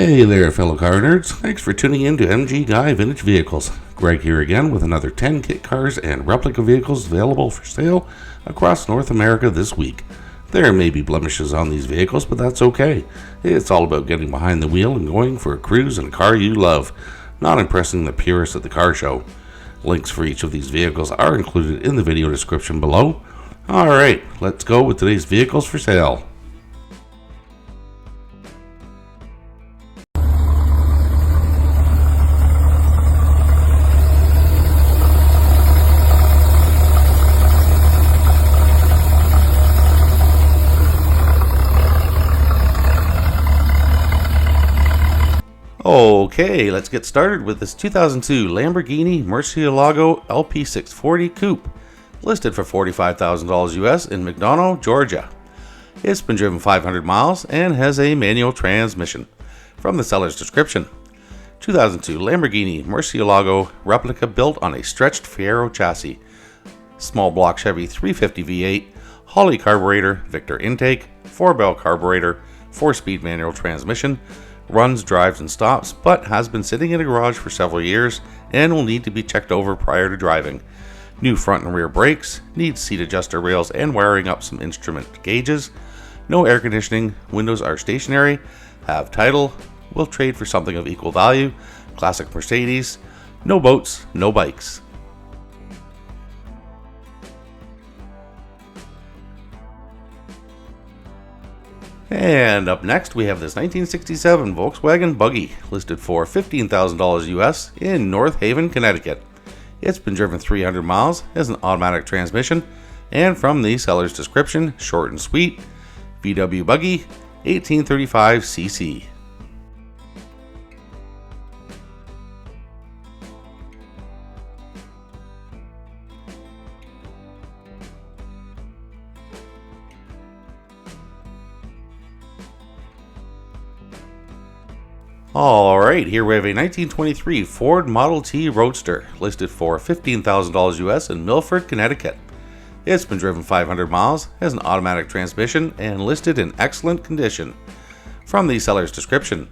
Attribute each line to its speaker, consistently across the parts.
Speaker 1: Hey there, fellow car nerds. Thanks for tuning in to MG Guy Vintage Vehicles. Greg here again with another 10 kit cars and replica vehicles available for sale across North America this week. There may be blemishes on these vehicles, but that's okay. It's all about getting behind the wheel and going for a cruise in a car you love, not impressing the purists at the car show. Links for each of these vehicles are included in the video description below. Alright, let's go with today's vehicles for sale. Okay, let's get started with this 2002 Lamborghini Mercielago LP640 Coupe, listed for $45,000 US in McDonough, Georgia. It's been driven 500 miles and has a manual transmission. From the seller's description, 2002 Lamborghini Mercielago replica built on a stretched Fiero chassis, small block Chevy 350 V8, Holley carburetor, Victor intake, 4-bell carburetor, 4-speed manual transmission, runs, drives, and stops, but has been sitting in a garage for several years and will need to be checked over prior to driving. New front and rear brakes, needs seat adjuster rails and wiring up some instrument gauges. No air conditioning, windows are stationary, have title, will trade for something of equal value, classic Mercedes, no boats, no bikes. And up next we have this 1967 Volkswagen Buggy, listed for $15,000 US in North Haven, Connecticut. It's been driven 300 miles, has an automatic transmission, and from the seller's description, short and sweet, VW Buggy, 1835cc. Alright, here we have a 1923 Ford Model T Roadster, listed for $15,000 US in Milford, Connecticut. It's been driven 500 miles, has an automatic transmission, and listed in excellent condition. From the seller's description,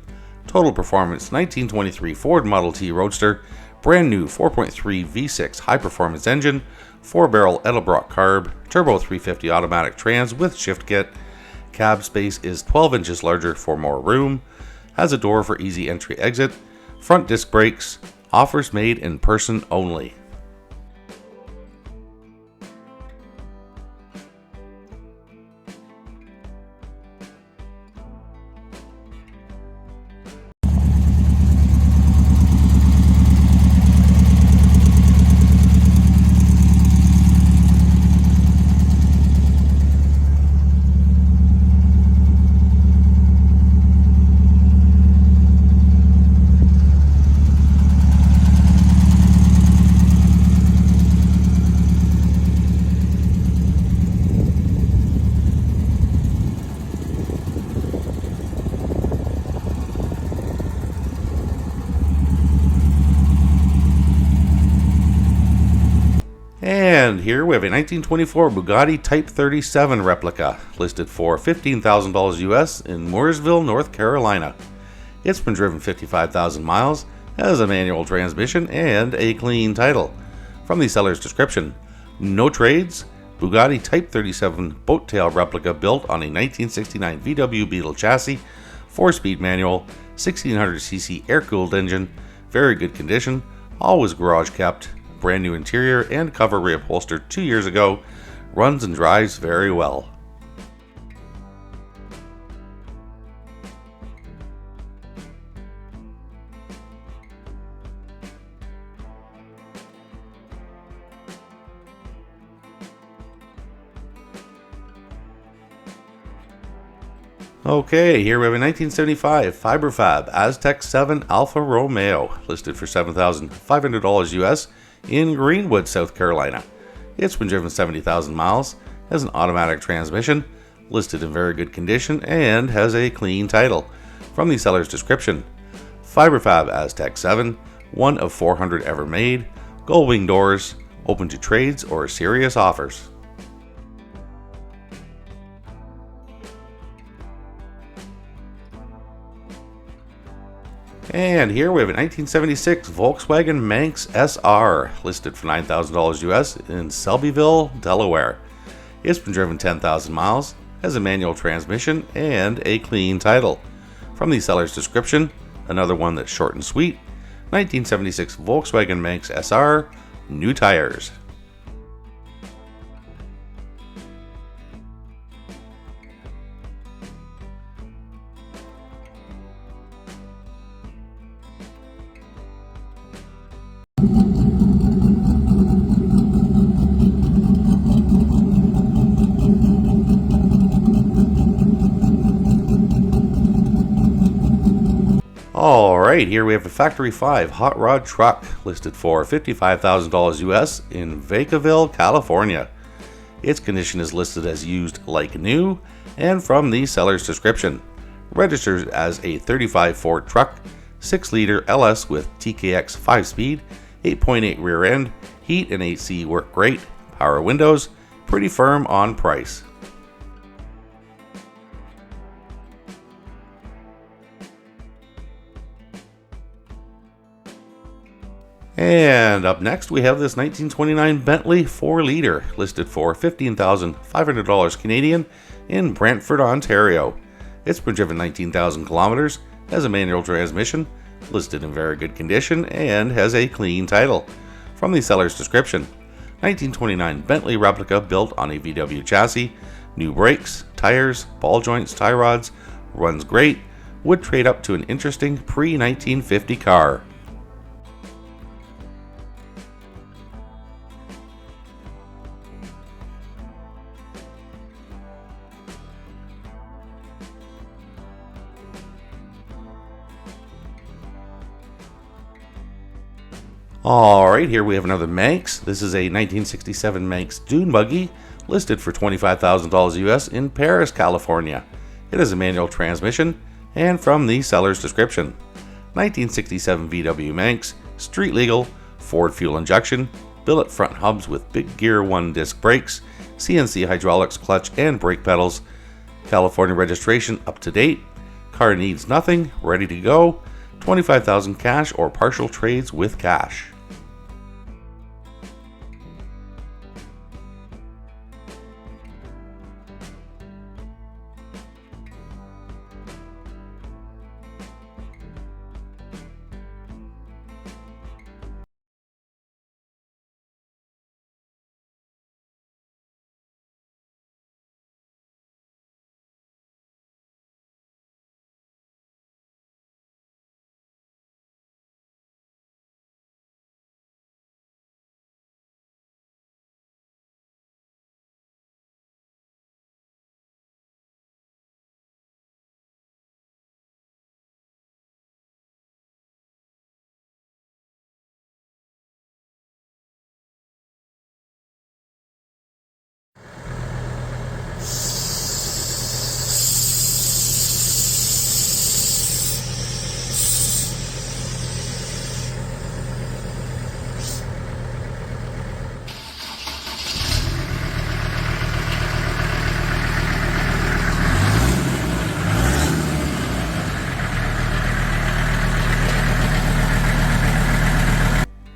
Speaker 1: total performance 1923 Ford Model T Roadster, brand new 4.3 V6 high performance engine, 4-barrel Edelbrock carb, turbo 350 automatic trans with shift kit, cab space is 12 inches larger for more room, has a door for easy entry exit, front disc brakes, offers made in person only. And here we have a 1924 Bugatti Type 37 replica, listed for $15,000 US in Mooresville, North Carolina. It's been driven 55,000 miles, has a manual transmission, and a clean title. From the seller's description, no trades, Bugatti Type 37 boat tail replica built on a 1969 VW Beetle chassis, 4-speed manual, 1600cc air-cooled engine, very good condition, always garage kept, brand new interior and cover reupholstered 2 years ago, runs and drives very well. Okay, here we have a 1975 FiberFab Aztec 7 Alfa Romeo, listed for $7,500 US in Greenwood, South Carolina. It's been driven 70,000 miles, has an automatic transmission, listed in very good condition, and has a clean title. From the seller's description, FiberFab Aztec 7, one of 400 ever made, gold wing doors, open to trades or serious offers. And here we have a 1976 Volkswagen Mans SR, listed for $9,000 US in Selbyville, Delaware. It's been driven 10,000 miles, has a manual transmission, and a clean title. From the seller's description, another one that's short and sweet, 1976 Volkswagen Mans SR, new tires. Alright, here we have a Factory 5 hot rod truck listed for $55,000 US in Vacaville, California. Its condition is listed as used like new, and from the seller's description, registers as a 35 Ford truck, 6-liter LS with TKX 5-speed, 8.8 rear end, heat and AC work great, power windows, pretty firm on price. And up next we have this 1929 Bentley 4-liter listed for $15,500 Canadian in Brantford, Ontario. It's been driven 19,000 kilometers, has a manual transmission, listed in very good condition, and has a clean title. From the seller's description, 1929 Bentley replica built on a VW chassis, new brakes, tires, ball joints, tie rods, runs great, would trade up to an interesting pre-1950 car. Alright, here we have another Manx. This is a 1967 Manx Dune Buggy, listed for $25,000 US in Paris, California. It has a manual transmission, and from the seller's description, 1967 VW Manx, street legal, Ford fuel injection, billet front hubs with big gear 1-disc brakes, CNC hydraulics, clutch and brake pedals, California registration up to date, car needs nothing, ready to go, $25,000 cash or partial trades with cash.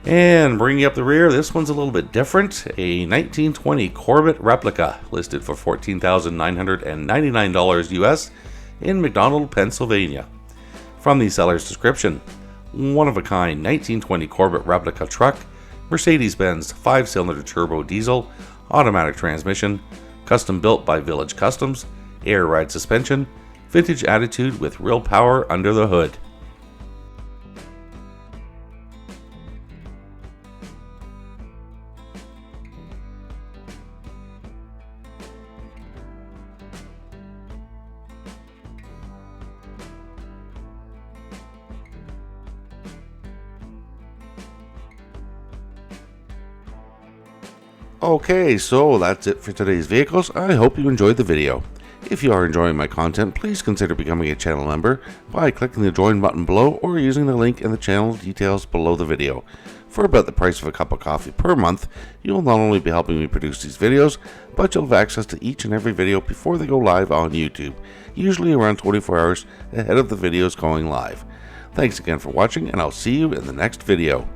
Speaker 1: And bringing up the rear, this one's a little bit different. A 1920 Corvette replica listed for $14,999 US in McDonald, Pennsylvania. From the seller's description, one-of-a-kind 1920 Corvette replica truck, Mercedes-Benz 5-cylinder turbo diesel, automatic transmission, custom built by Village Customs, air ride suspension, vintage attitude with real power under the hood. Okay, so that's it for today's vehicles. I hope you enjoyed the video. If you are enjoying my content, please consider becoming a channel member by clicking the join button below or using the link in the channel details below the video. For about the price of a cup of coffee per month, you'll not only be helping me produce these videos, but you'll have access to each and every video before they go live on YouTube, usually around 24 hours ahead of the videos going live. Thanks again for watching, and I'll see you in the next video.